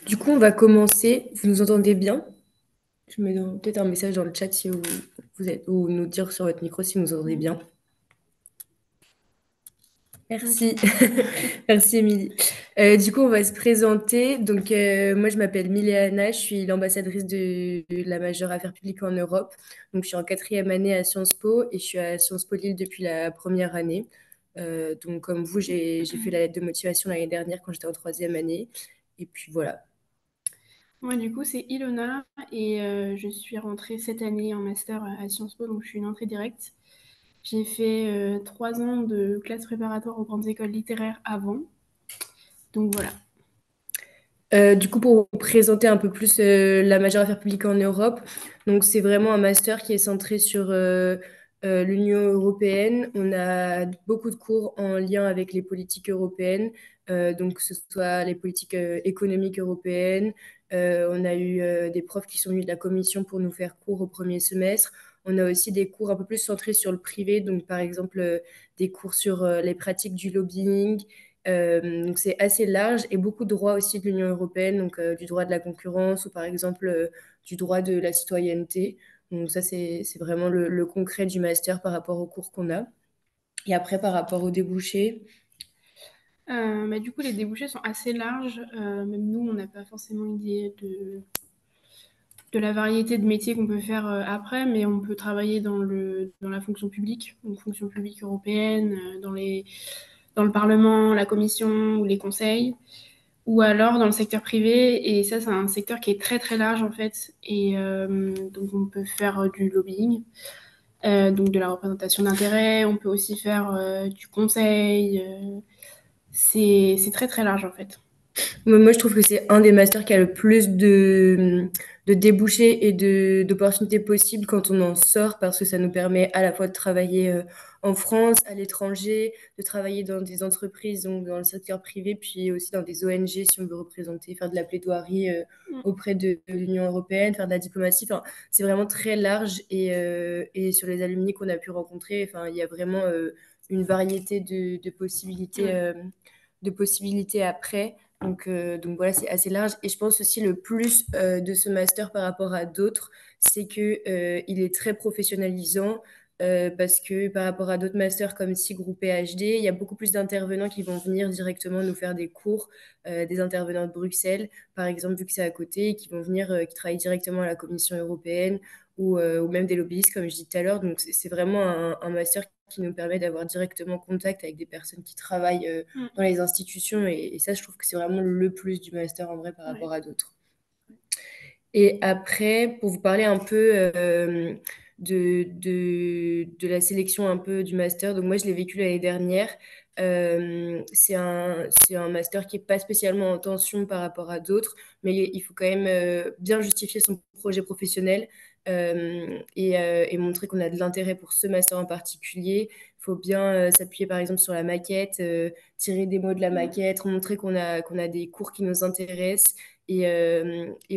Du coup, on va commencer. Vous nous entendez bien? Je mets peut-être un message dans le chat si vous êtes, ou nous dire sur votre micro si vous nous entendez Mm. bien. Ok. Merci. Merci, Émilie. Du coup, on va se présenter. Donc, moi, je m'appelle Miléana. Je suis l'ambassadrice de la majeure Affaires publiques en Europe. Donc, je suis en quatrième année à Sciences Po et je suis à Sciences Po Lille depuis la première année. Donc, comme vous, j'ai fait la lettre de motivation l'année dernière quand j'étais en troisième année. Et puis, voilà. Moi, du coup, c'est Ilona et je suis rentrée cette année en master à Sciences Po, donc je suis une entrée directe. J'ai fait 3 ans de classe préparatoire aux grandes écoles littéraires avant, donc voilà. Du coup, pour vous présenter un peu plus la majeure affaires publiques en Europe, donc c'est vraiment un master qui est centré sur l'Union européenne. On a beaucoup de cours en lien avec les politiques européennes, donc que ce soit les politiques économiques européennes. On a eu des profs qui sont venus de la Commission pour nous faire cours au premier semestre. On a aussi des cours un peu plus centrés sur le privé, donc par exemple des cours sur les pratiques du lobbying. Donc c'est assez large et beaucoup de droits aussi de l'Union européenne, donc du droit de la concurrence ou par exemple du droit de la citoyenneté. Donc ça, c'est vraiment le concret du master par rapport aux cours qu'on a. Et après, par rapport aux débouchés, Du coup, les débouchés sont assez larges. Même nous, on n'a pas forcément idée de la variété de métiers qu'on peut faire après, mais on peut travailler dans la fonction publique, donc fonction publique européenne, dans le Parlement, la Commission ou les conseils. Ou alors dans le secteur privé, et ça c'est un secteur qui est très très large en fait, et donc on peut faire du lobbying, donc de la représentation d'intérêts, on peut aussi faire du conseil, c'est très très large en fait. moi je trouve que c'est un des masters qui a le plus de débouchés et d'opportunités possibles quand on en sort parce que ça nous permet à la fois de travailler en France, à l'étranger, de travailler dans des entreprises, donc dans le secteur privé, puis aussi dans des ONG si on veut représenter, faire de la plaidoirie Mm. auprès de l'Union européenne, faire de la diplomatie. Enfin, c'est vraiment très large et sur les alumni qu'on a pu rencontrer, enfin, il y a vraiment une variété Ouais. de possibilités après. Donc voilà, c'est assez large. Et je pense aussi le plus de ce master par rapport à d'autres, c'est que il est très professionnalisant parce que par rapport à d'autres masters comme SIG ou PhD, il y a beaucoup plus d'intervenants qui vont venir directement nous faire des cours, des intervenants de Bruxelles, par exemple, vu que c'est à côté, et qui vont venir, qui travaillent directement à la Commission européenne ou même des lobbyistes, comme je disais tout à l'heure. Donc c'est vraiment un master qui nous permet d'avoir directement contact avec des personnes qui travaillent Mm. dans les institutions. Et ça, je trouve que c'est vraiment le plus du master en vrai par Ouais. rapport à d'autres. Et après, pour vous parler un peu de la sélection un peu du master, donc moi, je l'ai vécu l'année dernière. C'est un master qui n'est pas spécialement en tension par rapport à d'autres, mais il faut quand même bien justifier son projet professionnel et montrer qu'on a de l'intérêt pour ce master en particulier. Il faut bien s'appuyer par exemple sur la maquette, tirer des mots de la Mm. maquette, montrer qu'on a des cours qui nous intéressent et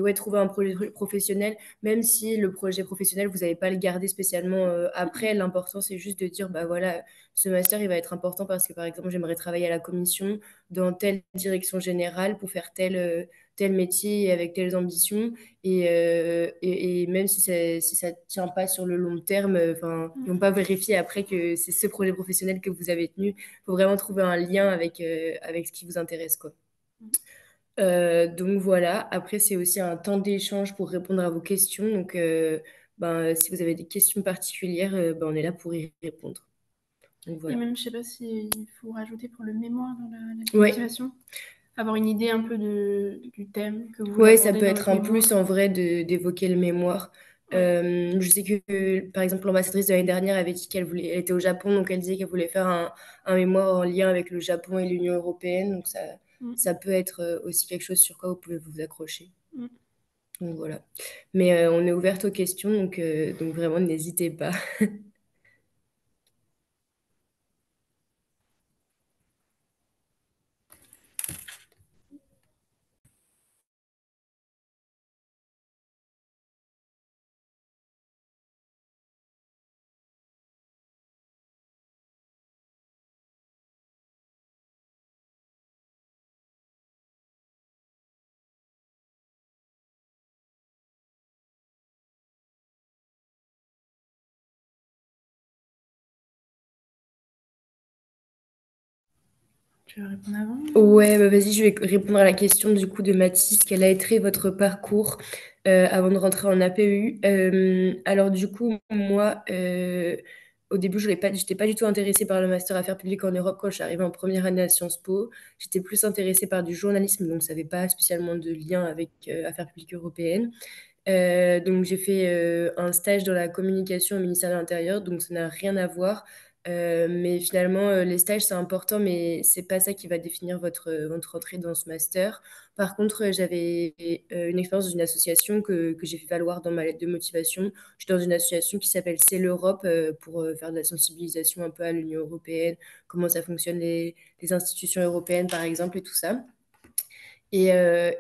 ouais, trouver un projet professionnel, même si le projet professionnel, vous n'allez pas le garder spécialement après. L'important, c'est juste de dire, bah voilà, ce master, il va être important parce que, par exemple, j'aimerais travailler à la commission dans telle direction générale pour faire tel métier et avec telles ambitions. Et même si ça tient pas sur le long terme, enfin, ils Mm. vont pas vérifier après que c'est ce projet professionnel que vous avez tenu. Il faut vraiment trouver un lien avec ce qui vous intéresse, quoi. Donc voilà, après c'est aussi un temps d'échange pour répondre à vos questions. Donc ben, si vous avez des questions particulières, ben, on est là pour y répondre. Donc Et voilà. même, je sais pas s'il faut rajouter pour le mémoire dans la lettre de Ouais, motivation, avoir une idée un peu du thème que vous voulez ouais, ça aborder peut dans être votre un plus mémoire. en vrai d'évoquer le mémoire. Ouais. Je sais que par exemple l'ambassadrice de l'année dernière avait dit elle était au Japon, donc elle disait qu'elle voulait faire un mémoire en lien avec le Japon et l'Union européenne. Donc Mm. ça peut être aussi quelque chose sur quoi vous pouvez vous accrocher. Mm. Donc voilà. Mais on est ouverte aux questions, donc vraiment n'hésitez pas. Tu veux répondre avant? Ouais, bah vas-y, je vais répondre à la question du coup de Mathis. Quel a été votre parcours avant de rentrer en APU? Alors du coup, moi, au début, j'étais pas du tout intéressée par le master Affaires publiques en Europe quand je suis arrivée en première année à Sciences Po. J'étais plus intéressée par du journalisme, donc ça n'avait pas spécialement de lien avec Affaires publiques européennes. Donc j'ai fait un stage dans la communication au ministère de l'Intérieur, donc ça n'a rien à voir. Mais finalement, les stages, c'est important, mais c'est pas ça qui va définir votre entrée dans ce master. Par contre, j'avais une expérience dans une association que j'ai fait valoir dans ma lettre de motivation. Je suis dans une association qui s'appelle C'est l'Europe pour faire de la sensibilisation un peu à l'Union européenne, comment ça fonctionne les institutions européennes, par exemple, et tout ça. Et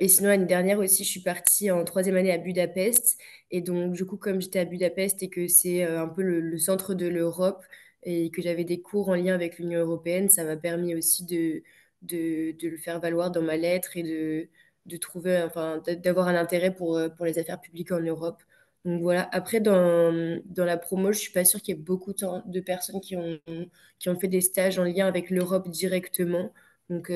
sinon, l'année dernière aussi, je suis partie en troisième année à Budapest. Et donc, du coup, comme j'étais à Budapest et que c'est un peu le centre de l'Europe et que j'avais des cours en lien avec l'Union européenne, ça m'a permis aussi de le faire valoir dans ma lettre et de trouver, enfin, d'avoir un intérêt pour les affaires publiques en Europe. Donc voilà. Après, dans la promo, je suis pas sûre qu'il y ait beaucoup de personnes qui ont fait des stages en lien avec l'Europe directement. Donc,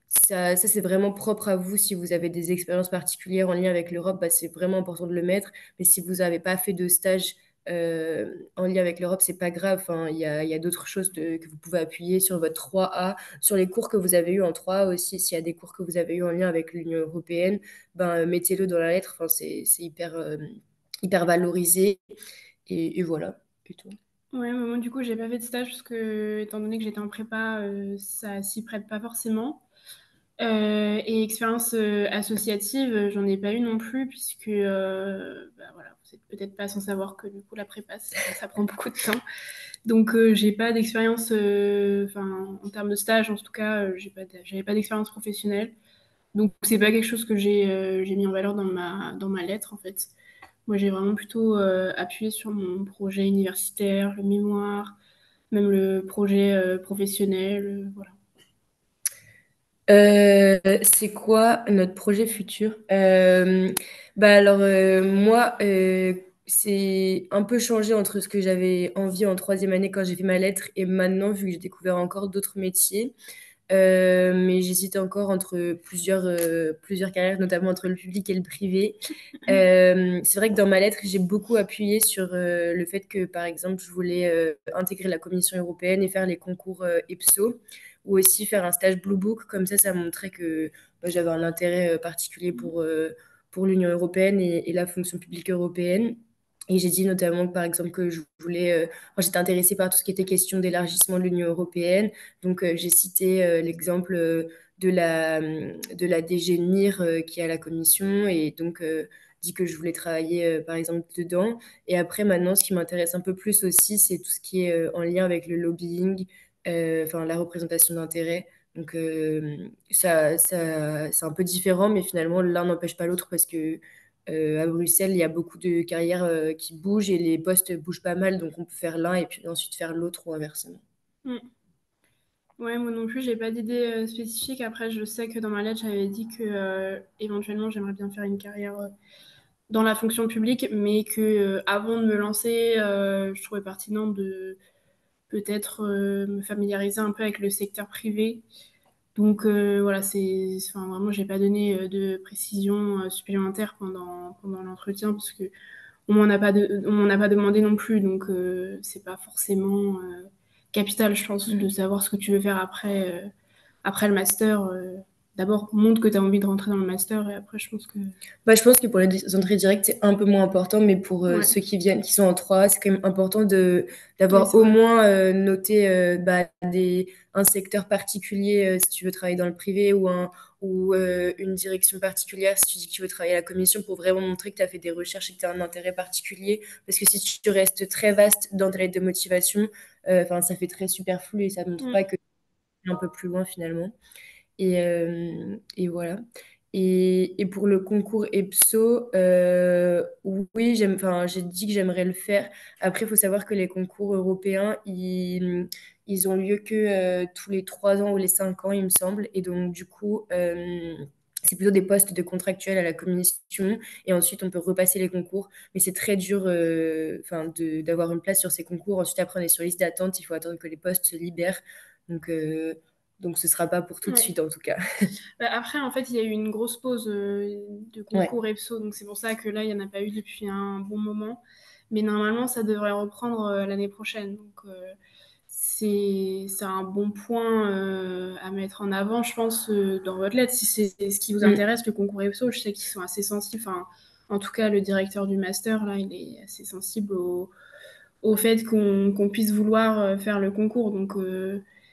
ça, c'est vraiment propre à vous. Si vous avez des expériences particulières en lien avec l'Europe, bah, c'est vraiment important de le mettre. Mais si vous n'avez pas fait de stage en lien avec l'Europe, c'est pas grave. Enfin, il y a d'autres choses que vous pouvez appuyer sur votre 3A, sur les cours que vous avez eus en 3A aussi. S'il y a des cours que vous avez eus en lien avec l'Union européenne, ben, mettez-le dans la lettre. Enfin, c'est hyper valorisé. Et voilà. Et tout. Ouais, moi du coup, j'ai pas fait de stage parce que, étant donné que j'étais en prépa, ça s'y prête pas forcément. Et expérience associative, j'en ai pas eu non plus, puisque bah, voilà, vous êtes peut-être pas sans savoir que du coup, la prépa, ça prend beaucoup de temps. Donc, j'ai pas d'expérience, enfin, en termes de stage, en tout cas, j'avais pas d'expérience professionnelle. Donc, c'est pas quelque chose que j'ai mis en valeur dans ma lettre, en fait. Moi, j'ai vraiment plutôt appuyé sur mon projet universitaire, le mémoire, même le projet professionnel, voilà. C'est quoi notre projet futur? Bah alors moi, c'est un peu changé entre ce que j'avais envie en troisième année quand j'ai fait ma lettre et maintenant, vu que j'ai découvert encore d'autres métiers. Mais j'hésite encore entre plusieurs carrières, notamment entre le public et le privé. C'est vrai que dans ma lettre, j'ai beaucoup appuyé sur le fait que, par exemple, je voulais intégrer la Commission européenne et faire les concours EPSO, ou aussi faire un stage Blue Book. Comme ça montrait que bah, j'avais un intérêt particulier pour l'Union européenne et la fonction publique européenne. Et j'ai dit notamment, par exemple, que je voulais... moi, j'étais intéressée par tout ce qui était question d'élargissement de l'Union européenne. Donc, j'ai cité l'exemple de la DG NIR qui est à la Commission et donc dit que je voulais travailler par exemple dedans. Et après, maintenant, ce qui m'intéresse un peu plus aussi, c'est tout ce qui est en lien avec le lobbying, enfin la représentation d'intérêts. Donc, c'est un peu différent, mais finalement, l'un n'empêche pas l'autre parce que à Bruxelles, il y a beaucoup de carrières qui bougent et les postes bougent pas mal, donc on peut faire l'un et puis ensuite faire l'autre ou inversement. Mm. Ouais, moi non plus, j'ai pas d'idée spécifique. Après, je sais que dans ma lettre, j'avais dit que éventuellement, j'aimerais bien faire une carrière dans la fonction publique, mais que avant de me lancer, je trouvais pertinent de peut-être me familiariser un peu avec le secteur privé. Donc voilà, enfin, vraiment, j'ai pas donné de précision supplémentaire pendant l'entretien parce que on m'en a pas demandé non plus, donc c'est pas forcément capital, je pense, de savoir ce que tu veux faire après le master. D'abord, montre que tu as envie de rentrer dans le master et après, je pense que. Bah, je pense que pour les entrées directes, c'est un peu moins important, mais pour Ouais, ceux qui viennent, qui sont en 3, c'est quand même important oui, d'avoir c'est au vrai. moins noté bah, un secteur particulier si tu veux travailler dans le privé ou une direction particulière si tu dis que tu veux travailler à la commission pour vraiment montrer que tu as fait des recherches et que tu as un intérêt particulier. Parce que si tu restes très vaste dans ta lettre de motivation, enfin, ça fait très superflu et ça ne montre Mm. pas que tu es un peu plus loin finalement. Et voilà. Et pour le concours EPSO, oui, enfin, j'ai dit que j'aimerais le faire. Après, il faut savoir que les concours européens, ils ont lieu que tous les 3 ans ou les 5 ans, il me semble. Et donc, du coup, c'est plutôt des postes de contractuels à la commission. Et ensuite, on peut repasser les concours. Mais c'est très dur enfin, d'avoir une place sur ces concours. Ensuite, après, on est sur liste d'attente. Il faut attendre que les postes se libèrent. Donc, Donc, ce sera pas pour tout de Ouais. suite, en tout cas. Bah, après, en fait, il y a eu une grosse pause de Ouais. concours EPSO, donc c'est pour ça que là, il n'y en a pas eu depuis un bon moment. Mais normalement, ça devrait reprendre l'année prochaine. Donc, c'est un bon point à mettre en avant, je pense, dans votre lettre. Si c'est ce qui vous Mm. intéresse, le concours EPSO, je sais qu'ils sont assez sensibles. Enfin, en tout cas, le directeur du master, là, il est assez sensible au fait qu'on puisse vouloir faire le concours. Donc,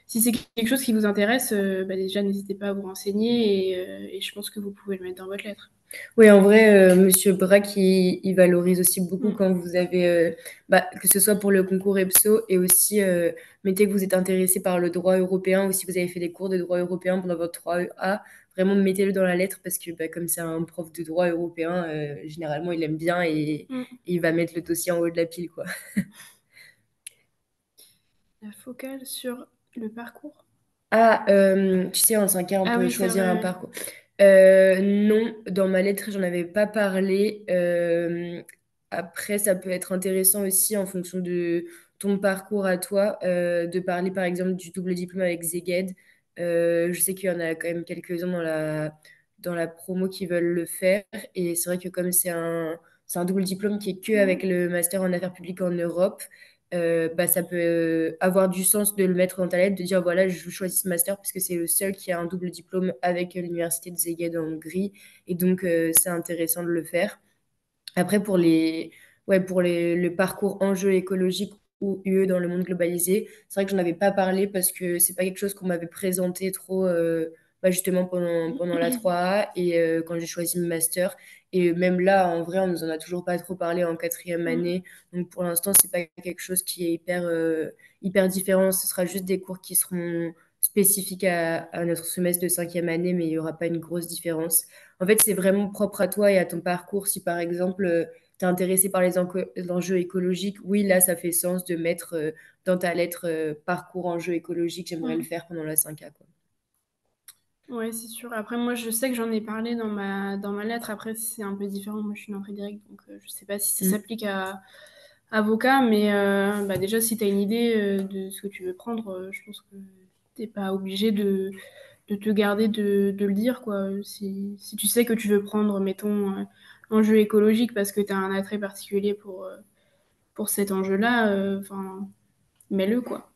si c'est quelque chose qui vous intéresse, bah déjà, n'hésitez pas à vous renseigner et je pense que vous pouvez le mettre dans votre lettre. Oui, en vrai, Monsieur Braque, il valorise aussi beaucoup Mm. quand vous avez, que ce soit pour le concours EPSO et aussi, mettez que vous êtes intéressé par le droit européen ou si vous avez fait des cours de droit européen pendant votre 3A, vraiment mettez-le dans la lettre parce que comme c'est un prof de droit européen, généralement, il aime bien Mm. et il va mettre le dossier en haut de la pile, quoi. La focale sur le parcours. Ah, tu sais, en 5 on Ah peut oui, c'est choisir vrai, un ouais. parcours. Non, dans ma lettre, j'en avais pas parlé. Après, ça peut être intéressant aussi en fonction de ton parcours à toi, de parler par exemple du double diplôme avec Szeged. Je sais qu'il y en a quand même quelques-uns dans la promo qui veulent le faire. Et c'est vrai que comme c'est un double diplôme qui est que avec Mm. le master en affaires publiques en Europe, ça peut avoir du sens de le mettre dans ta lettre, de dire voilà, je choisis ce master parce que c'est le seul qui a un double diplôme avec l'université de Szeged en Hongrie. Et donc, c'est intéressant de le faire. Après, le parcours enjeu écologique ou UE dans le monde globalisé, c'est vrai que j'en avais pas parlé parce que c'est pas quelque chose qu'on m'avait présenté trop justement pendant la 3A et quand j'ai choisi le master. Et même là, en vrai, on nous en a toujours pas trop parlé en quatrième Mm. année. Donc pour l'instant, c'est pas quelque chose qui est hyper différent. Ce sera juste des cours qui seront spécifiques à notre semestre de cinquième année, mais il y aura pas une grosse différence. En fait, c'est vraiment propre à toi et à ton parcours. Si par exemple, tu es intéressé par les enjeux écologiques, oui, là, ça fait sens de mettre dans ta lettre parcours enjeux écologiques, j'aimerais le Mm. faire pendant la 5A, quoi. Ouais, c'est sûr. Après, moi, je sais que j'en ai parlé dans ma lettre. Après, c'est un peu différent. Moi, je suis une entrée directe, donc je sais pas si ça Mm. s'applique à avocat, mais bah, déjà, si tu as une idée de ce que tu veux prendre, je pense que t'es pas obligé de te garder de le dire, quoi. Si tu sais que tu veux prendre, mettons, enjeu écologique parce que tu as un attrait particulier pour cet enjeu-là, enfin, mets-le, quoi.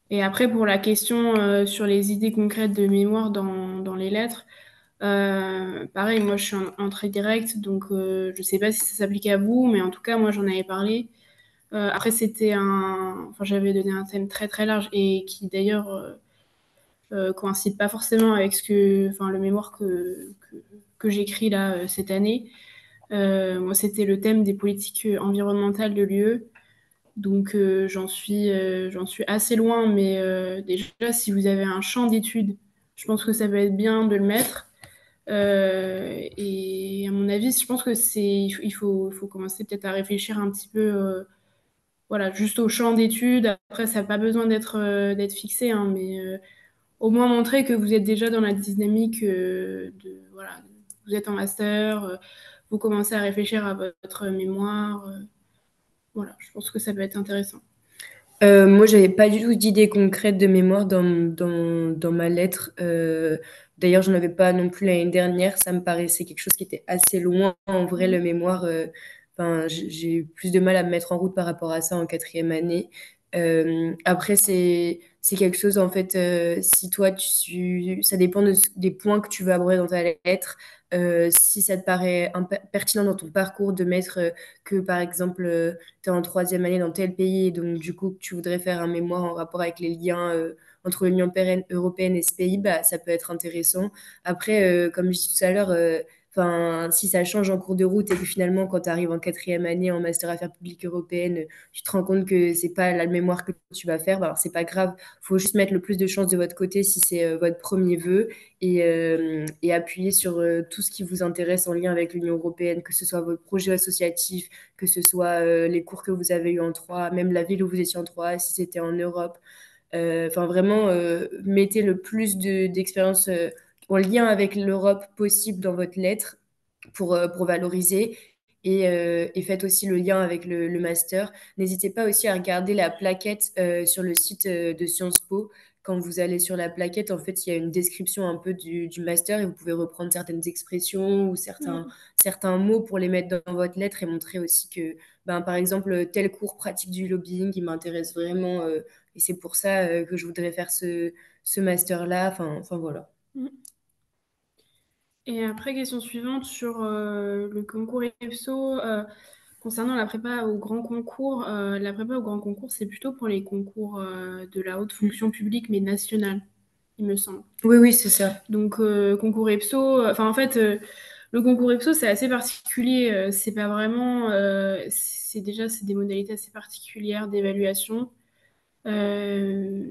Et après, pour la question sur les idées concrètes de mémoire dans les lettres, pareil, moi je suis en entrée directe, donc je sais pas si ça s'applique à vous, mais en tout cas, moi j'en avais parlé. Après, enfin, j'avais donné un thème très très large et qui d'ailleurs coïncide pas forcément avec enfin, le mémoire que j'écris là cette année. Moi, c'était le thème des politiques environnementales de l'UE. Donc, j'en suis assez loin, mais déjà, si vous avez un champ d'études, je pense que ça peut être bien de le mettre. Et à mon avis, je pense que il faut commencer peut-être à réfléchir un petit peu, voilà, juste au champ d'études. Après, ça n'a pas besoin d'être fixé, hein, mais au moins montrer que vous êtes déjà dans la dynamique voilà, vous êtes en master, vous commencez à réfléchir à votre mémoire. Voilà, je pense que ça peut être intéressant. Moi, j'avais pas du tout d'idée concrète de mémoire dans ma lettre. D'ailleurs, j'en avais pas non plus l'année dernière. Ça me paraissait quelque chose qui était assez loin. En vrai, le Mhm. mémoire, j'ai eu plus de mal à me mettre en route par rapport à ça en quatrième année. Après, c'est quelque chose, en fait, si toi, ça dépend des points que tu veux aborder dans ta lettre. Si ça te paraît pertinent dans ton parcours de mettre que, par exemple, tu es en troisième année dans tel pays, et donc du coup, que tu voudrais faire un mémoire en rapport avec les liens entre l'Union européenne et ce pays, ça peut être intéressant. Après, comme je disais tout à l'heure, si ça change en cours de route et que finalement, quand tu arrives en quatrième année en master affaires publiques européennes, tu te rends compte que c'est pas la mémoire que tu vas faire, alors c'est pas grave. Faut juste mettre le plus de chances de votre côté si c'est votre premier vœu et appuyer sur tout ce qui vous intéresse en lien avec l'Union européenne, que ce soit vos projets associatifs, que ce soit les cours que vous avez eus en 3, même la ville où vous étiez en 3, si c'était en Europe. Vraiment, mettez le plus d'expérience en lien avec l'Europe possible dans votre lettre pour valoriser. Et faites aussi le lien avec le master. N'hésitez pas aussi à regarder la plaquette sur le site de Sciences Po. quand vous allez sur la plaquette, en fait, il y a une description un peu du master et vous pouvez reprendre certaines expressions ou certains mots pour les mettre dans votre lettre et montrer aussi que, ben, par exemple, tel cours pratique du lobbying, il m'intéresse vraiment et c'est pour ça que je voudrais faire ce master-là. Enfin, voilà. Mm. Et après, question suivante sur le concours EPSO. Concernant la prépa au grand concours, la prépa au grand concours, c'est plutôt pour les concours de la haute fonction publique, mais nationale, il me semble. Oui, oui, c'est ça. Donc, concours EPSO, enfin, en fait, le concours EPSO, c'est assez particulier. C'est pas vraiment. C'est des modalités assez particulières d'évaluation. Euh,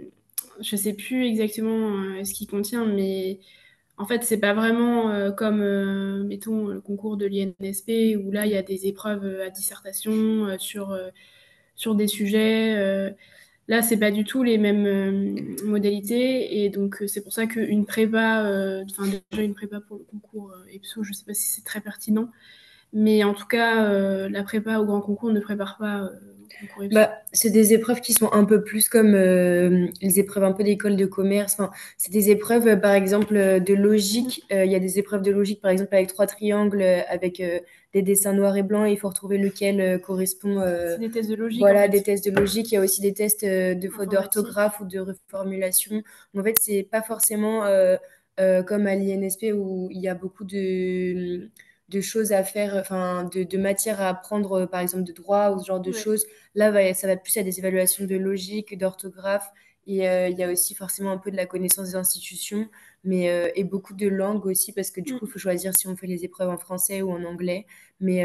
je sais plus exactement ce qu'il contient, mais en fait, c'est pas vraiment comme, mettons, le concours de l'INSP, où là, il y a des épreuves à dissertation sur des sujets. Là, c'est pas du tout les mêmes modalités. Et donc, c'est pour ça qu'une prépa, enfin, déjà une prépa pour le concours EPSO, je sais pas si c'est très pertinent. Mais en tout cas, la prépa au grand concours ne prépare pas au concours EPSO. Bah, c'est des épreuves qui sont un peu plus comme les épreuves un peu d'école de commerce. Enfin, c'est des épreuves, par exemple, de logique. Il y a des épreuves de logique, par exemple, avec trois triangles, avec des dessins noirs et blancs. Il faut retrouver lequel correspond. C'est des tests de logique, en Voilà, fait. des tests de logique. Il y a aussi des tests de faute Informatique. d'orthographe ou de reformulation. En fait, c'est pas forcément comme à l'INSP où il y a beaucoup de choses à faire, enfin, de matières à apprendre, par exemple, de droit ou ce genre de Ouais. choses. Là, ça va plus à des évaluations de logique, d'orthographe. Et il y a aussi forcément un peu de la connaissance des institutions, et beaucoup de langues aussi, parce que du coup, il Mm. faut choisir si on fait les épreuves en français ou en anglais. Mais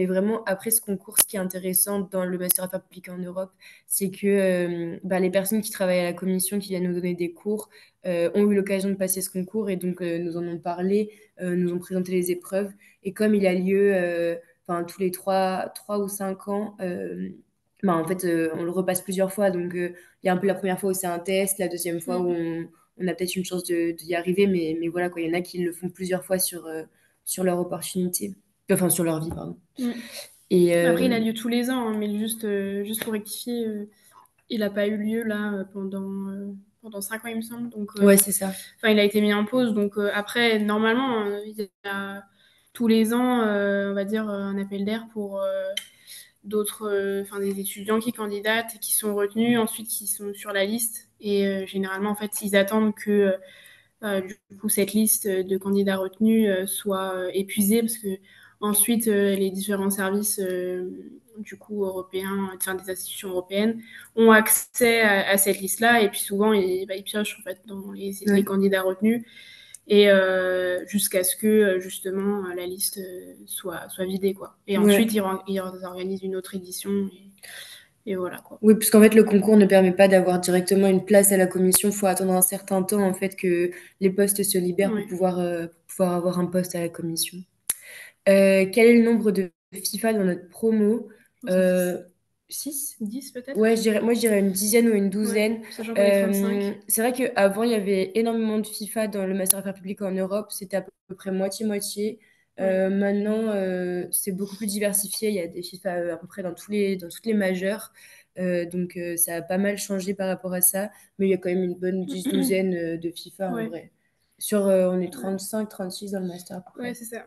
vraiment, après ce concours, ce qui est intéressant dans le Master Affaires publiques en Europe, c'est que bah, les personnes qui travaillent à la commission, qui viennent nous donner des cours, ont eu l'occasion de passer ce concours et donc nous en ont parlé, nous ont présenté les épreuves. Et comme il a lieu enfin, tous les 3 ou 5 ans, bah, en fait, on le repasse plusieurs fois. Donc, il y a un peu la première fois où c'est un test, la deuxième fois où Mm. on a peut-être une chance d'y arriver, mais voilà, quoi, il y en a qui le font plusieurs fois sur leur opportunité. Enfin, sur leur vie, pardon. Mm. Et Après, il a lieu tous les ans, hein, mais juste pour rectifier, il n'a pas eu lieu là pendant 5 ans, il me semble. Donc, ouais, c'est ça. enfin, il a été mis en pause. Donc, après, normalement, il y a tous les ans, on va dire, un appel d'air pour d'autres, enfin, des étudiants qui candidatent et qui sont retenus, ensuite qui sont sur la liste. Et généralement, en fait, ils attendent que du coup, cette liste de candidats retenus soit épuisée parce que ensuite les différents services du coup européens, enfin des institutions européennes, ont accès à cette liste-là et puis souvent ils piochent en fait dans les Ouais. candidats retenus et jusqu'à ce que justement la liste soit vidée quoi. Et Ouais. ensuite ils organisent une autre édition et voilà quoi. Oui, puisqu'en fait, le concours ne permet pas d'avoir directement une place à la commission. Il faut attendre un certain temps, en fait, que les postes se libèrent Ouais. pour pouvoir avoir un poste à la commission. Quel est le nombre de FIFA dans notre promo? Je pense que c'est Euh, 6? 10 peut-être. Ouais, moi, je dirais une dizaine ou une Ouais, douzaine. sachant qu'on est 35. C'est vrai qu'avant, il y avait énormément de FIFA dans le Master Affaires publiques en Europe. C'était à peu près moitié-moitié. Ouais. Maintenant, c'est beaucoup plus diversifié. Il y a des FIFA à peu près dans toutes les majeures. Donc, ça a pas mal changé par rapport à ça. Mais il y a quand même une bonne douzaine de FIFA en Ouais. vrai. On est Ouais, 35, 36 dans le Master à peu ouais, près. c'est ça.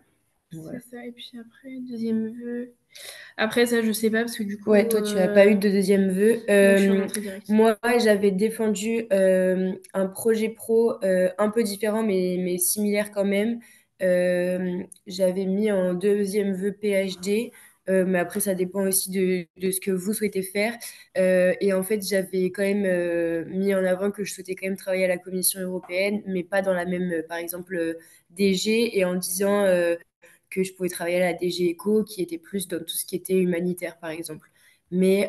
Voilà. C'est ça. Et puis après, deuxième vœu. Après, ça, je sais pas, parce que du Ouais, coup, toi, tu n'as pas eu de deuxième vœu. moi, je suis en entrée directe. Moi, j'avais défendu un projet pro un peu différent, mais similaire quand même. J'avais mis en deuxième vœu PhD, mais après, ça dépend aussi de ce que vous souhaitez faire. Et en fait, j'avais quand même mis en avant que je souhaitais quand même travailler à la Commission européenne, mais pas dans la même, par exemple, DG, et en disant que je pouvais travailler à la DG ECO, qui était plus dans tout ce qui était humanitaire, par exemple. Mais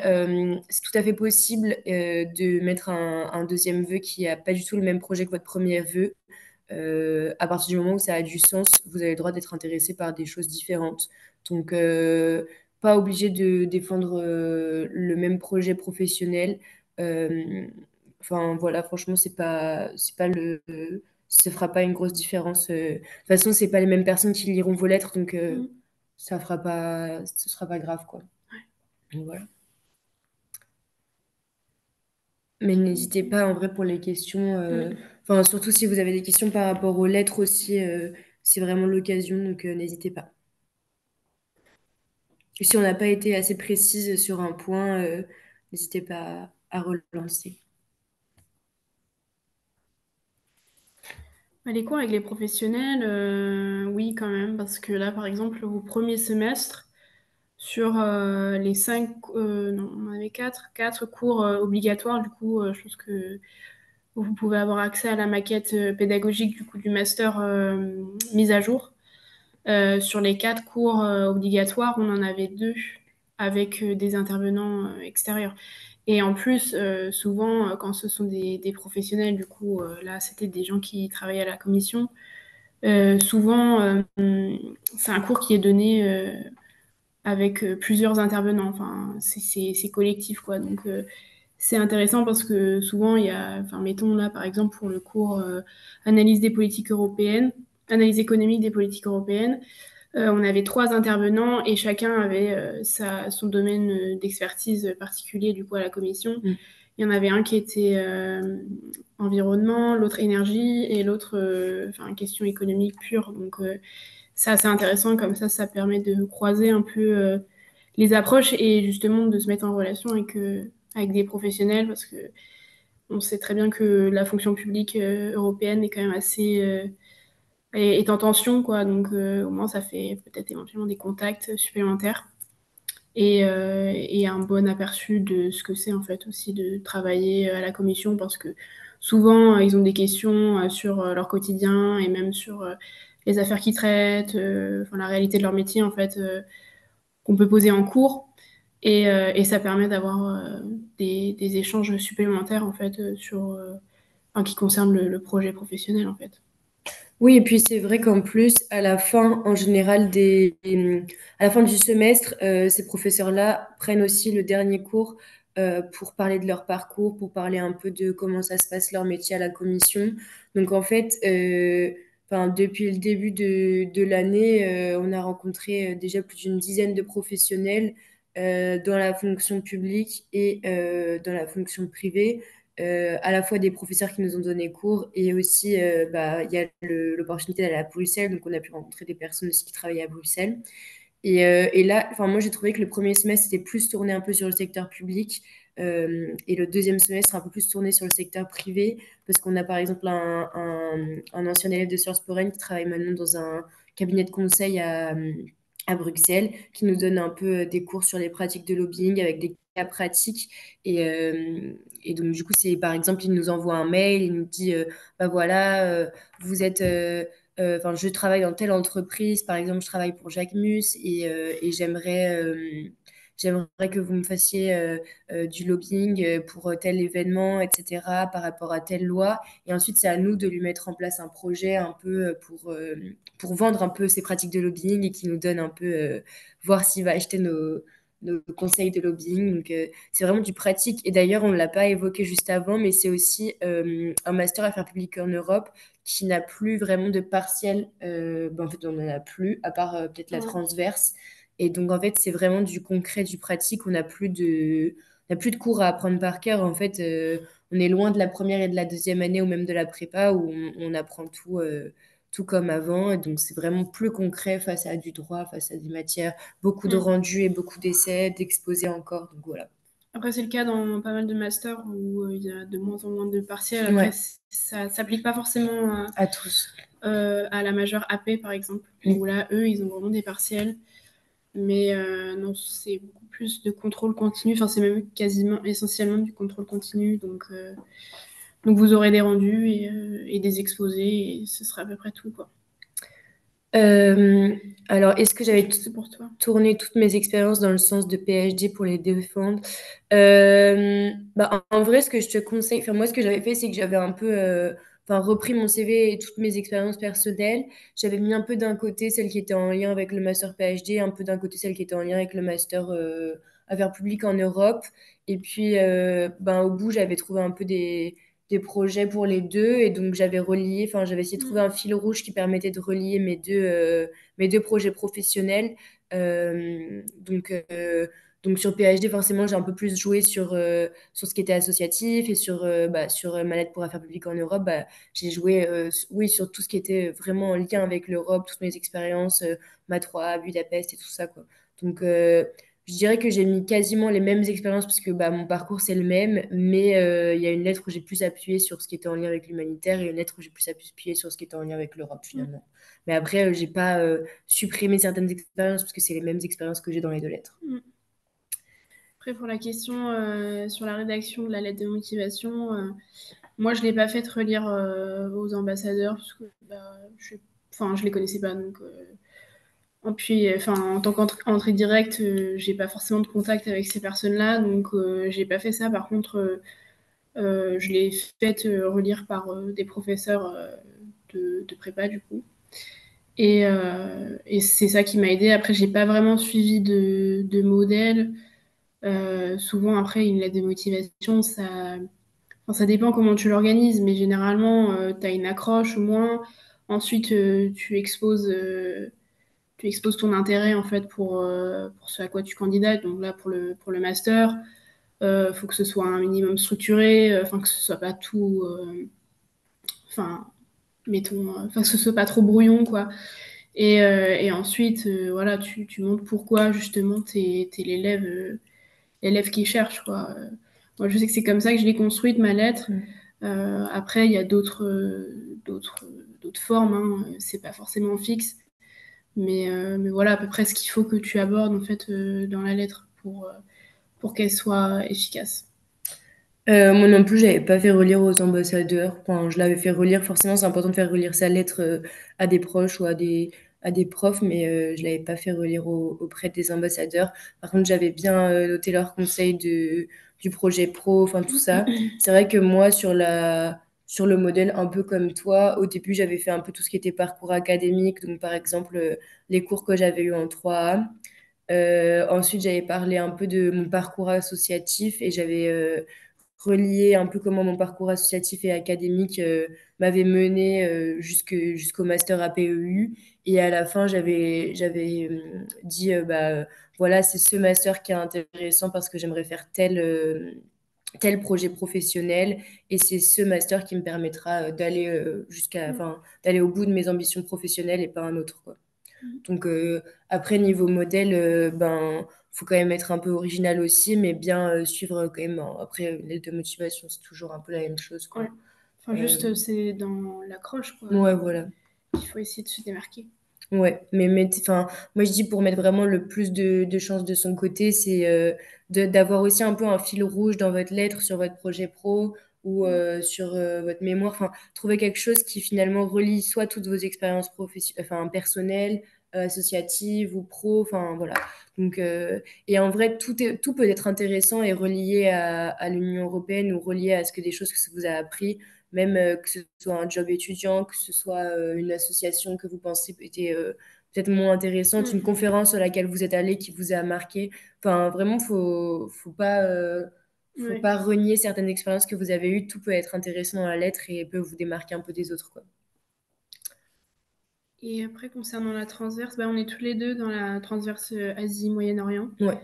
c'est tout à fait possible de mettre un deuxième vœu qui n'a pas du tout le même projet que votre premier vœu. À partir du moment où ça a du sens, vous avez le droit d'être intéressé par des choses différentes. Donc, pas obligé de défendre le même projet professionnel. Euh, Enfin, voilà, franchement, c'est pas ça fera pas une grosse différence. De toute façon, c'est pas les mêmes personnes qui liront vos lettres, donc Mm. ce sera pas grave, quoi. Donc, voilà. Mais n'hésitez pas en vrai pour les questions. Mm. Enfin, surtout si vous avez des questions par rapport aux lettres aussi, c'est vraiment l'occasion, donc n'hésitez pas. Et si on n'a pas été assez précise sur un point, n'hésitez pas à relancer. Bah, les cours avec les professionnels, oui quand même, parce que là, par exemple, au premier semestre, sur les cinq, non, on en avait quatre cours obligatoires, du coup, je pense que vous pouvez avoir accès à la maquette pédagogique du coup du master mise à jour. Sur les quatre cours obligatoires, on en avait deux avec des intervenants extérieurs. Et en plus, souvent, quand ce sont des professionnels, du coup, là, c'était des gens qui travaillaient à la commission. Souvent, c'est un cours qui est donné avec plusieurs intervenants. Enfin, c'est collectif, quoi. Donc, c'est intéressant parce que souvent, il y a, enfin, mettons là, par exemple, pour le cours analyse des politiques européennes, analyse économique des politiques européennes, on avait trois intervenants et chacun avait son domaine d'expertise particulier du coup à la commission. Mm. Il y en avait un qui était environnement, l'autre énergie et l'autre enfin question économique pure. Donc c'est assez intéressant comme ça permet de croiser un peu les approches et justement de se mettre en relation avec des professionnels parce que on sait très bien que la fonction publique européenne est quand même assez est en tension, quoi. Donc, au moins, ça fait peut-être éventuellement des contacts supplémentaires et un bon aperçu de ce que c'est, en fait, aussi de travailler à la commission parce que souvent, ils ont des questions sur leur quotidien et même sur les affaires qu'ils traitent, enfin, la réalité de leur métier, en fait, qu'on peut poser en cours. Et ça permet d'avoir des échanges supplémentaires, en fait, enfin, qui concernent le projet professionnel, en fait. Oui, et puis c'est vrai qu'en plus, à la fin, en général, à la fin du semestre, ces professeurs-là prennent aussi le dernier cours pour parler de leur parcours, pour parler un peu de comment ça se passe leur métier à la commission. Donc en fait, enfin, depuis le début de l'année, on a rencontré déjà plus d'une dizaine de professionnels dans la fonction publique et dans la fonction privée, à la fois des professeurs qui nous ont donné cours et aussi bah, il y a l'opportunité d'aller à Bruxelles, donc on a pu rencontrer des personnes aussi qui travaillent à Bruxelles. Et là, enfin, moi j'ai trouvé que le premier semestre c'était plus tourné un peu sur le secteur public et le deuxième semestre un peu plus tourné sur le secteur privé parce qu'on a par exemple un ancien élève de Sciences Po Rennes qui travaille maintenant dans un cabinet de conseil à Bruxelles qui nous donne un peu des cours sur les pratiques de lobbying avec des cas pratiques et donc du coup c'est par exemple il nous envoie un mail, il nous dit bah voilà vous êtes enfin, je travaille dans telle entreprise, par exemple, je travaille pour Jacques Mus et j'aimerais que vous me fassiez du lobbying pour tel événement, etc., par rapport à telle loi. Et ensuite, c'est à nous de lui mettre en place un projet un peu pour vendre un peu ses pratiques de lobbying et qui nous donne un peu, voir s'il va acheter nos conseils de lobbying. Donc, c'est vraiment du pratique. Et d'ailleurs, on ne l'a pas évoqué juste avant, mais c'est aussi un master affaires publiques en Europe qui n'a plus vraiment de partiel. Ben, en fait, on n'en a plus, à part peut-être la Ouais. transverse. Et donc, en fait, c'est vraiment du concret, du pratique. On n'a plus de cours à apprendre par cœur. En fait, on est loin de la première et de la deuxième année ou même de la prépa où on apprend tout comme avant. Et donc, c'est vraiment plus concret face à du droit, face à des matières, beaucoup de Mm. rendus et beaucoup d'essais, d'exposés encore. Donc, voilà. Après, c'est le cas dans pas mal de masters où il y a de moins en moins de partiels. Après, Ouais, ça s'applique pas forcément à tous. à la majeure AP, par exemple, Mm. où là, eux, ils ont vraiment des partiels. Mais non, c'est beaucoup plus de contrôle continu. Enfin, c'est même quasiment essentiellement du contrôle continu. Donc vous aurez des rendus et des exposés et ce sera à peu près tout, quoi. Euh, alors, est-ce que Je j'avais pense que c'est pour toi. tourné toutes mes expériences dans le sens de PhD pour les défendre? Bah, en vrai, ce que je te conseille, enfin, moi, ce que j'avais fait, c'est que j'avais un peu enfin, repris mon CV et toutes mes expériences personnelles. J'avais mis un peu d'un côté celle qui était en lien avec le master PhD, un peu d'un côté celle qui était en lien avec le master affaires publiques en Europe. Et puis, ben, au bout, j'avais trouvé un peu des projets pour les deux. Et donc, j'avais relié, enfin, j'avais essayé de trouver Mm. un fil rouge qui permettait de relier mes deux projets professionnels. Donc, Donc sur PhD, forcément, j'ai un peu plus joué sur ce qui était associatif et sur ma lettre pour affaires publiques en Europe, j'ai joué oui, sur tout ce qui était vraiment en lien avec l'Europe, toutes mes expériences, Ma 3, Budapest et tout ça, quoi. Donc je dirais que j'ai mis quasiment les mêmes expériences parce que mon parcours c'est le même, mais il y a une lettre où j'ai plus appuyé sur ce qui était en lien avec l'humanitaire et une lettre où j'ai plus appuyé sur ce qui était en lien avec l'Europe Mm. finalement. Mais après, j'ai pas supprimé certaines expériences parce que c'est les mêmes expériences que j'ai dans les deux lettres. Mm. Après, pour la question sur la rédaction de la lettre de motivation, moi, je ne l'ai pas fait relire aux ambassadeurs parce que enfin, je les connaissais pas. Donc, puis, enfin, en tant qu'entrée directe, j'ai pas forcément de contact avec ces personnes-là. Donc, j'ai pas fait ça. Par contre, je l'ai fait relire par des professeurs de prépa, du coup. Et c'est ça qui m'a aidé. Après, j'ai pas vraiment suivi de modèle. Souvent, après, une lettre de motivation, enfin, ça dépend comment tu l'organises, mais généralement, tu as une accroche au moins. Ensuite, tu exposes ton intérêt en fait pour ce à quoi tu candidates. Donc là, pour le master, faut que ce soit un minimum structuré, enfin que ce soit pas tout, enfin mettons, enfin que ce soit pas trop brouillon quoi. Et ensuite, voilà, tu montres pourquoi justement t'es l'élève qui cherche quoi. Moi, je sais que c'est comme ça que je l'ai construite ma lettre. Mm. Après, il y a d'autres formes, hein. C'est pas forcément fixe. Mais voilà à peu près ce qu'il faut que tu abordes en fait dans la lettre pour qu'elle soit efficace. Moi non plus, j'avais pas fait relire aux ambassadeurs. Enfin, je l'avais fait relire, forcément, c'est important de faire relire sa lettre à des proches ou à des profs, mais je l'avais pas fait relire auprès des ambassadeurs. Par contre, j'avais bien noté leurs conseils du projet pro, enfin tout ça. C'est vrai que moi, sur le modèle, un peu comme toi, au début, j'avais fait un peu tout ce qui était parcours académique, donc par exemple, les cours que j'avais eu en 3A. Ensuite, j'avais parlé un peu de mon parcours associatif et j'avais relié un peu comment mon parcours associatif et académique m'avait mené jusqu'au master APEU. Et à la fin, j'avais dit, voilà, c'est ce master qui est intéressant parce que j'aimerais faire tel projet professionnel et c'est ce master qui me permettra Mm. enfin, d'aller au bout de mes ambitions professionnelles et pas un autre, quoi. Mm. Donc après, niveau modèle, faut quand même être un peu original aussi, mais bien suivre quand même. Après, une lettre de motivation, c'est toujours un peu la même chose, quoi. Ouais. Enfin, Euh, juste, c'est dans l'accroche, quoi, ouais, voilà. qu'il faut essayer de se démarquer. Ouais, mais enfin, moi je dis pour mettre vraiment le plus de chances de son côté, c'est d'avoir aussi un peu un fil rouge dans votre lettre sur votre projet pro ou Mm. sur votre mémoire. Enfin, trouver quelque chose qui finalement relie soit toutes vos expériences enfin, personnelles, associatives ou pro. Enfin, voilà. Donc, et en vrai, tout peut être intéressant et relié à l'Union européenne ou relié à ce que des choses que ça vous a appris même que ce soit un job étudiant, que ce soit une association que vous pensez était peut-être moins intéressante, une Mm. conférence à laquelle vous êtes allé qui vous a marqué. Enfin, vraiment, faut Ouais. pas renier certaines expériences que vous avez eues. Tout peut être intéressant dans la lettre et peut vous démarquer un peu des autres, quoi. Et après, concernant la transverse, on est tous les deux dans la transverse Asie-Moyen-Orient. Ouais.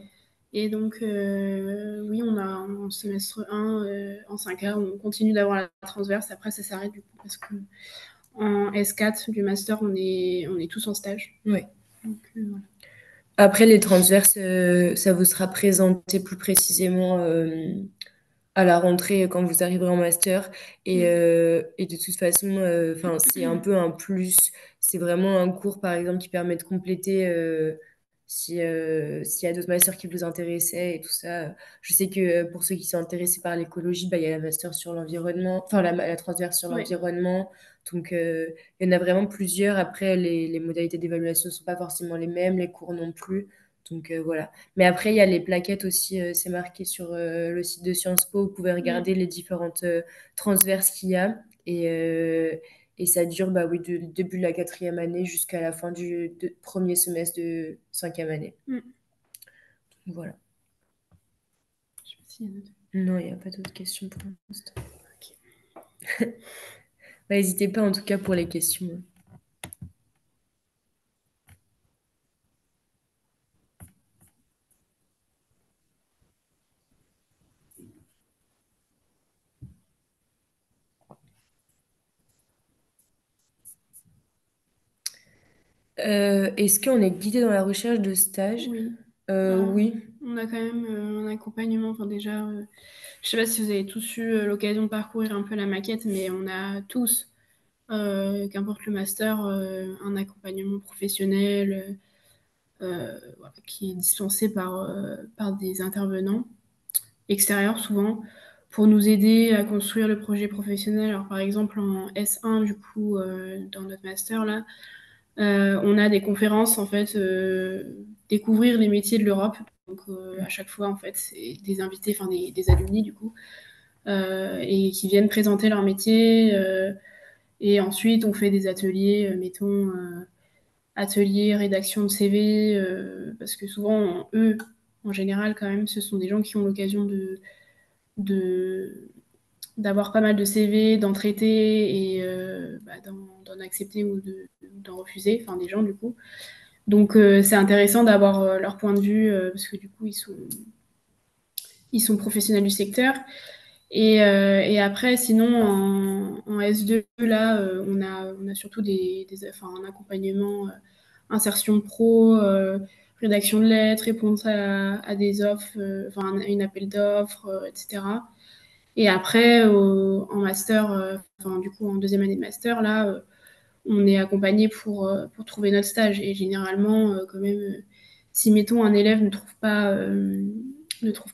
Et donc, oui, on a en semestre 1, en 5A, on continue d'avoir la transverse. Après, ça s'arrête du coup parce que en S4 du master, on est tous en stage. Ouais. Donc, voilà. Après, les transverses, ça vous sera présenté plus précisément à la rentrée quand vous arriverez en master. Mm. Et de toute façon, enfin, c'est un peu un plus. C'est vraiment un cours, par exemple, qui permet de compléter s'il y a d'autres masters qui vous intéressaient et tout ça. Je sais que pour ceux qui sont intéressés par l'écologie, il y a la master sur l'environnement, enfin la transverse sur Ouais. l'environnement. Donc, il y en a vraiment plusieurs. Après, les modalités d'évaluation ne sont pas forcément les mêmes, les cours non plus. Donc, voilà. Mais après, il y a les plaquettes aussi, c'est marqué sur le site de Sciences Po. Vous pouvez regarder Mm. les différentes transverses qu'il y a. Et ça dure oui, du début de la 4e année jusqu'à la fin du premier semestre de 5e année. Mm. Voilà. Je sais pas s'il y a d'autres. Non, il n'y a pas d'autres questions pour l'instant. Ok. N'hésitez pas en tout cas pour les questions. Est-ce qu'on est guidé dans la recherche de stage? Oui. Alors, Oui. on a quand même un accompagnement. Enfin, déjà, je sais pas si vous avez tous eu l'occasion de parcourir un peu la maquette, mais on a tous, qu'importe le master, un accompagnement professionnel voilà, qui est dispensé par des intervenants extérieurs souvent pour nous aider à construire le projet professionnel. Alors, par exemple, en S1, du coup, dans notre master, là, on a des conférences, en fait, découvrir les métiers de l'Europe. Donc, à chaque fois, en fait, c'est des invités, enfin des alumni, du coup, et qui viennent présenter leur métier. Et ensuite, on fait des ateliers, mettons, ateliers, rédaction de CV, parce que souvent, eux, en général, quand même, ce sont des gens qui ont l'occasion de, d'avoir pas mal de CV, d'en traiter et d'en accepter ou d'en refuser, enfin des gens du coup. Donc c'est intéressant d'avoir leur point de vue parce que du coup ils sont professionnels du secteur. Et après, sinon, en S2, là, on a surtout enfin, un accompagnement, insertion pro, rédaction de lettres, réponse à des offres, enfin, une appel d'offres, etc. Et après, en master, enfin, du coup, en deuxième année de master, là, on est accompagné pour trouver notre stage. Et généralement, quand même, si, mettons, un élève ne trouve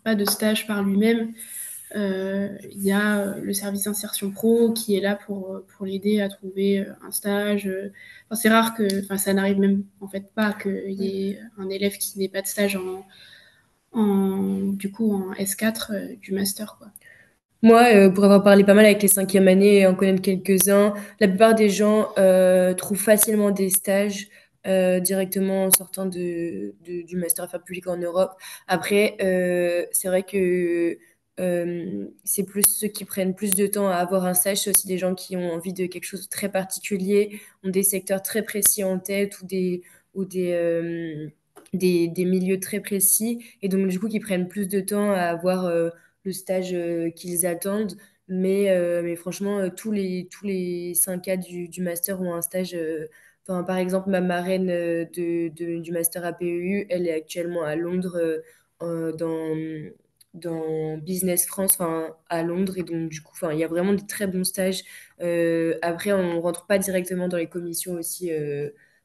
pas de stage par lui-même, il y a le service insertion pro qui est là pour l'aider à trouver un stage. Enfin, c'est rare que, enfin, ça n'arrive même en fait pas qu'il y ait un élève qui n'ait pas de stage du coup, en S4 du master, quoi. Moi, pour avoir parlé pas mal avec les cinquièmes années et en connaître quelques-uns, la plupart des gens trouvent facilement des stages directement en sortant du master affaires publiques en Europe. Après, c'est vrai que c'est plus ceux qui prennent plus de temps à avoir un stage, c'est aussi des gens qui ont envie de quelque chose de très particulier, ont des secteurs très précis en tête ou des milieux très précis, et donc du coup qui prennent plus de temps à avoir le stage qu'ils attendent. Mais franchement, tous les 5 cas du master ont un stage. Enfin, par exemple, ma marraine du master APEU, elle est actuellement à Londres dans Business France, enfin, à Londres. Et donc, du coup, enfin, il y a vraiment de très bons stages. Après, on ne rentre pas directement dans les commissions aussi.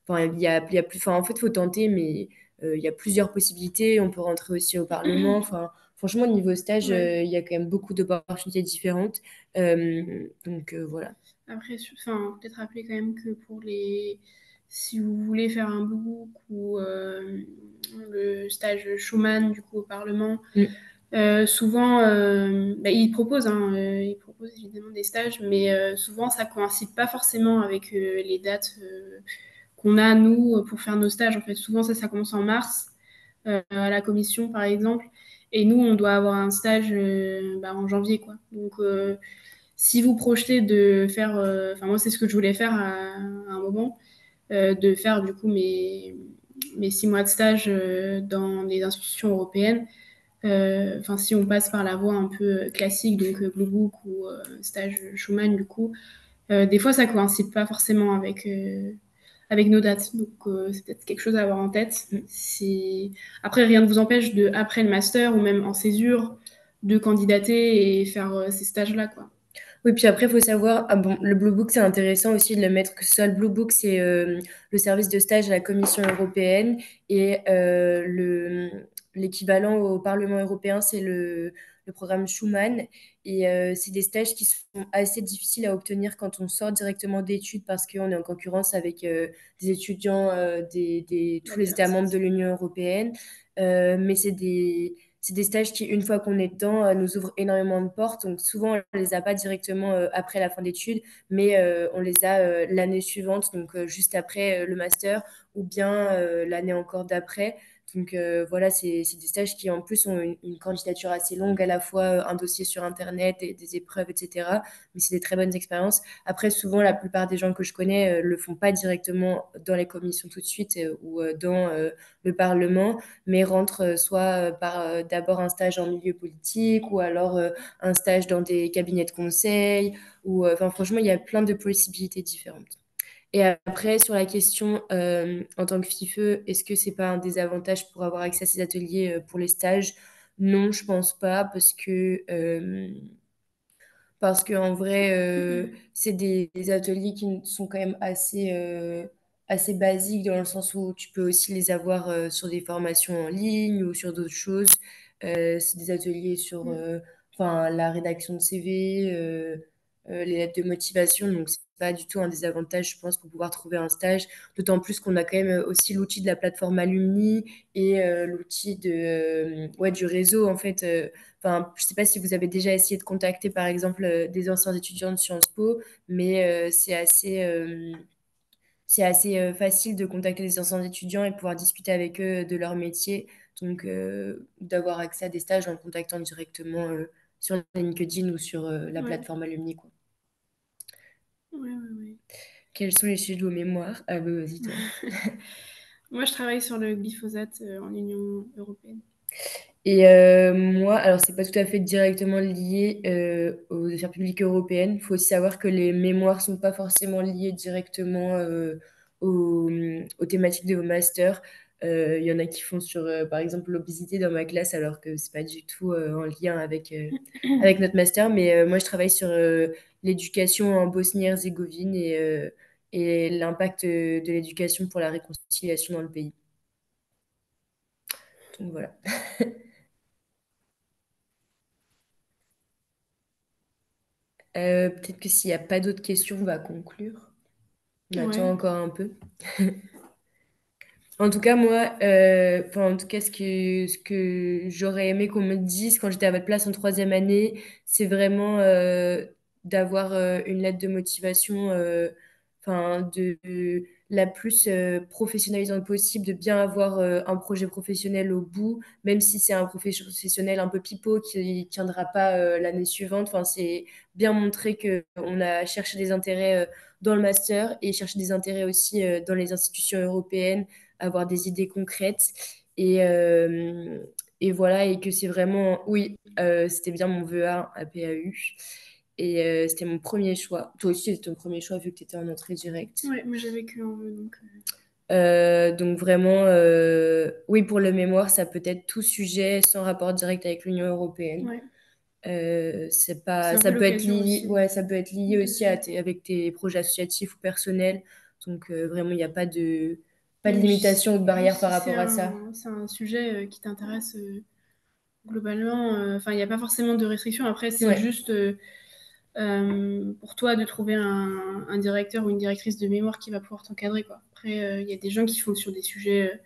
Enfin, il y a plus, enfin, en fait, il faut tenter, mais il y a plusieurs possibilités. On peut rentrer aussi au Parlement. Enfin, franchement, niveau stage, Ouais. il y a quand même beaucoup d'opportunités différentes. Donc voilà. Après, enfin, peut-être rappeler quand même que si vous voulez faire un book ou le stage Schumann, du coup, au Parlement, Mm. souvent, ils proposent évidemment des stages, mais souvent, ça coïncide pas forcément avec les dates qu'on a, nous, pour faire nos stages. En fait, souvent, ça commence en mars, à la commission, par exemple, et nous, on doit avoir un stage en janvier, quoi. Donc, si vous projetez de faire, enfin moi c'est ce que je voulais faire à un moment, de faire du coup mes 6 mois de stage dans les institutions européennes. Enfin si on passe par la voie un peu classique, donc Blue Book ou stage Schumann du coup, des fois ça coïncide pas forcément avec nos dates. Donc c'est peut-être quelque chose à avoir en tête. Après rien ne vous empêche de après le master ou même en césure de candidater et faire ces stages-là quoi. Oui, puis après, il faut savoir, ah bon, le Blue Book, c'est intéressant aussi de le mettre, que ce soit le Blue Book, c'est le service de stage à la Commission européenne, et l'équivalent au Parlement européen, c'est le programme Schuman. Et c'est des stages qui sont assez difficiles à obtenir quand on sort directement d'études parce qu'on est en concurrence avec des étudiants tous les États membres de l'Union européenne. Mais c'est des stages qui, une fois qu'on est dedans, nous ouvrent énormément de portes. Donc souvent, on ne les a pas directement après la fin d'études, mais on les a l'année suivante, donc juste après le master, ou bien l'année encore d'après. Donc voilà, c'est des stages qui en plus ont une candidature assez longue, à la fois un dossier sur Internet, des épreuves, etc. Mais c'est des très bonnes expériences. Après, souvent, la plupart des gens que je connais le font pas directement dans les commissions tout de suite ou dans le Parlement, mais rentre soit par d'abord un stage en milieu politique, ou alors un stage dans des cabinets de conseil, ou enfin franchement il y a plein de possibilités différentes. Et après, sur la question, en tant que FIFE, est-ce que c'est pas un désavantage pour avoir accès à ces ateliers pour les stages? Non, je pense pas, parce que en vrai, c'est des ateliers qui sont quand même assez basiques dans le sens où tu peux aussi les avoir sur des formations en ligne ou sur d'autres choses. C'est des ateliers sur Mm. enfin, la rédaction de CV, les lettres de motivation. Donc, c'est pas du tout un désavantage, je pense, pour pouvoir trouver un stage. D'autant plus qu'on a quand même aussi l'outil de la plateforme Alumni et l'outil ouais, du réseau, en fait. Enfin, je ne sais pas si vous avez déjà essayé de contacter, par exemple, des anciens étudiants de Sciences Po, mais c'est assez facile de contacter des anciens étudiants et pouvoir discuter avec eux de leur métier. Donc, d'avoir accès à des stages en contactant directement sur LinkedIn ou sur la Ouais, plateforme Alumni, quoi. ouais, ouais, ouais. Quels sont les sujets de vos mémoires? Ah, bah, vas-y, toi. Moi, je travaille sur le glyphosate en Union européenne. Et moi, alors c'est pas tout à fait directement lié aux affaires publiques européennes. Il faut aussi savoir que les mémoires sont pas forcément liées directement aux thématiques de vos masters. Il y en a qui font sur, par exemple, l'obésité dans ma classe, alors que c'est pas du tout en lien avec notre master. Mais moi, je travaille sur l'éducation en Bosnie-Herzégovine et l'impact de l'éducation pour la réconciliation dans le pays. Donc voilà. Peut-être que s'il n'y a pas d'autres questions, on va conclure. On attend Ouais, encore un peu. En tout cas, moi, enfin, en tout cas, ce que j'aurais aimé qu'on me dise quand j'étais à votre place en troisième année, c'est vraiment d'avoir une lettre de motivation, enfin, de la plus professionnalisante possible, de bien avoir un projet professionnel au bout, même si c'est un professionnel un peu pipeau qui ne tiendra pas l'année suivante. Enfin, c'est bien montrer qu'on a cherché des intérêts dans le master et cherché des intérêts aussi dans les institutions européennes, avoir des idées concrètes. Et, euh, et voilà, et que c'est vraiment, oui, c'était bien mon VEA à PAU. Et c'était mon premier choix. Toi aussi, c'était ton premier choix vu que tu étais en entrée directe. ouais, moi j'avais que en eux, donc. Donc vraiment, oui, pour le mémoire, ça peut être tout sujet sans rapport direct avec l'Union européenne. Ouais, C'est c'est pas, un peu ça peut être l'occasion lié, aussi ouais, ça peut être lié aussi de. avec tes projets associatifs ou personnels. Donc vraiment, il n'y a pas de Oui, limitation ou de juste barrière par si rapport à ça. c'est un sujet qui t'intéresse globalement, enfin, il n'y a pas forcément de restriction. Après, c'est Ouais, juste pour toi de trouver un directeur ou une directrice de mémoire qui va pouvoir t'encadrer, quoi. Après, il y a des gens qui font sur des sujets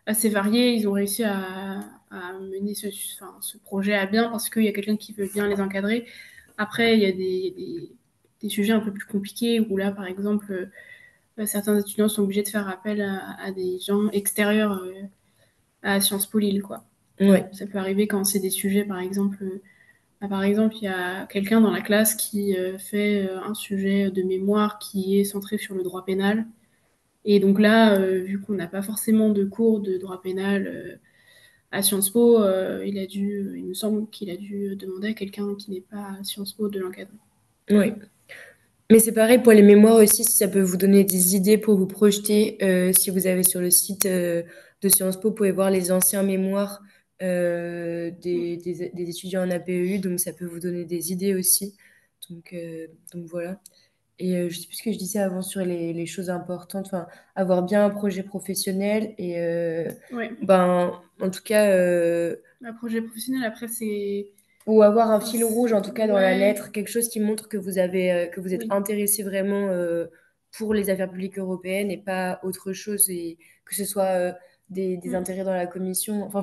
assez variés. Ils ont réussi à mener enfin, ce projet à bien parce qu'il y a quelqu'un qui veut bien les encadrer. Après, il y a des sujets un peu plus compliqués où là, par exemple, certains étudiants sont obligés de faire appel à des gens extérieurs à Sciences Po Lille, quoi. ouais, Ça peut arriver quand c'est des sujets, par exemple, bah, par exemple, il y a quelqu'un dans la classe qui fait un sujet de mémoire qui est centré sur le droit pénal. Et donc là, vu qu'on n'a pas forcément de cours de droit pénal à Sciences Po, il me semble qu'il a dû demander à quelqu'un qui n'est pas à Sciences Po de l'encadrer. ouais. Mais c'est pareil pour les mémoires aussi, si ça peut vous donner des idées pour vous projeter. Si vous avez sur le site de Sciences Po, vous pouvez voir les anciens mémoires des étudiants en APEU, donc ça peut vous donner des idées aussi. Donc voilà. Et je sais plus ce que je disais avant sur les choses importantes, enfin, avoir bien un projet professionnel et Ouais, ben, en tout cas, un projet professionnel, après, c'est. ou avoir un Enfin, fil rouge, en tout cas dans la ouais, lettre, quelque chose qui montre que que vous êtes oui. intéressé vraiment pour les affaires publiques européennes et pas autre chose, et que ce soit des Mm. intérêts dans la commission. Enfin,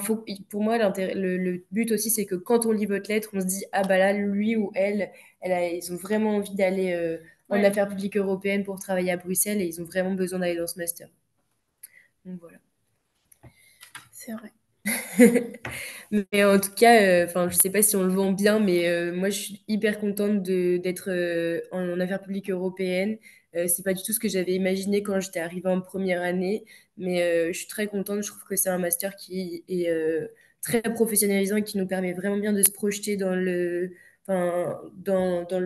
pour moi, le but aussi, c'est que quand on lit votre lettre, on se dit, ah bah là, lui ou ils ont vraiment envie d'aller en Ouais, affaires publiques européennes pour travailler à Bruxelles et ils ont vraiment besoin d'aller dans ce master. Donc voilà. c'est vrai. Mais en tout cas, enfin, je sais pas si on le vend bien, mais moi, je suis hyper contente d'être en affaires publiques européennes. C'est pas du tout ce que j'avais imaginé quand j'étais arrivée en première année, mais je suis très contente. Je trouve que c'est un master qui est très professionnalisant et qui nous permet vraiment bien de se projeter dans le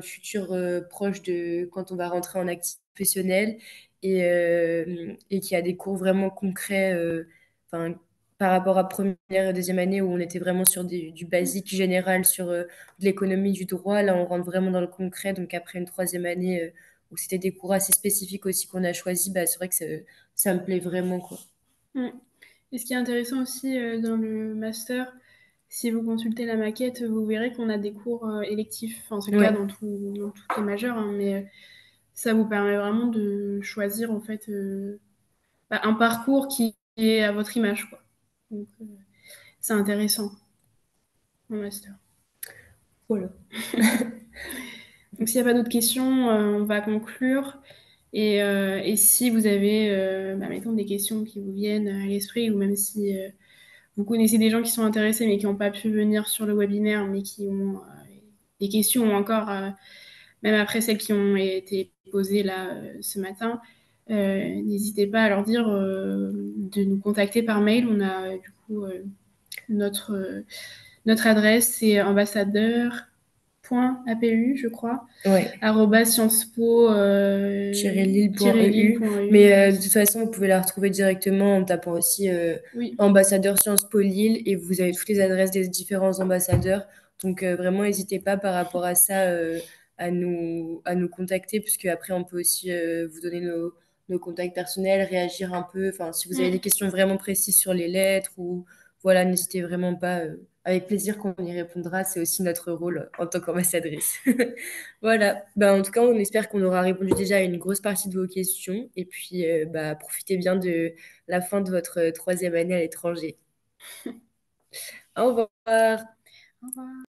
futur proche de quand on va rentrer en activité professionnelle. et qui a des cours vraiment concrets, enfin, par rapport à première et deuxième année où on était vraiment sur du basique général sur de l'économie, du droit. Là, on rentre vraiment dans le concret. Donc après une troisième année où c'était des cours assez spécifiques aussi qu'on a choisi, bah, c'est vrai que ça me plaît vraiment, quoi. Mm. Et ce qui est intéressant aussi dans le master, si vous consultez la maquette, vous verrez qu'on a des cours électifs. Enfin, c'est le cas Ouais, dans toutes les majeures, hein, mais ça vous permet vraiment de choisir en fait bah, un parcours qui est à votre image, quoi. Donc, c'est intéressant en master. voilà. Donc, s'il n'y a pas d'autres questions, on va conclure. Et si vous avez, bah, mettons, des questions qui vous viennent à l'esprit, ou même si vous connaissez des gens qui sont intéressés mais qui n'ont pas pu venir sur le webinaire, mais qui ont des questions encore, même après celles qui ont été posées là ce matin, n'hésitez pas à leur dire de nous contacter par mail. On a du coup notre, notre adresse, c'est ambassadeur.apu, je crois, Ouais. @sciencespo Lille.eu. -lille.eu. Mais Voilà. de toute façon, vous pouvez la retrouver directement en tapant aussi Oui. ambassadeur Sciences Po Lille et vous avez toutes les adresses des différents ambassadeurs. Donc vraiment, n'hésitez pas par rapport à ça à nous contacter, puisque après, on peut aussi vous donner nos contacts personnels, réagir un peu. Enfin, si vous avez des Mm. questions vraiment précises sur les lettres ou voilà, n'hésitez vraiment pas. Avec plaisir qu'on y répondra. C'est aussi notre rôle en tant qu'ambassadrice. Voilà, bah, en tout cas, on espère qu'on aura répondu déjà à une grosse partie de vos questions. Et puis, bah, profitez bien de la fin de votre troisième année à l'étranger. Au revoir. Au revoir.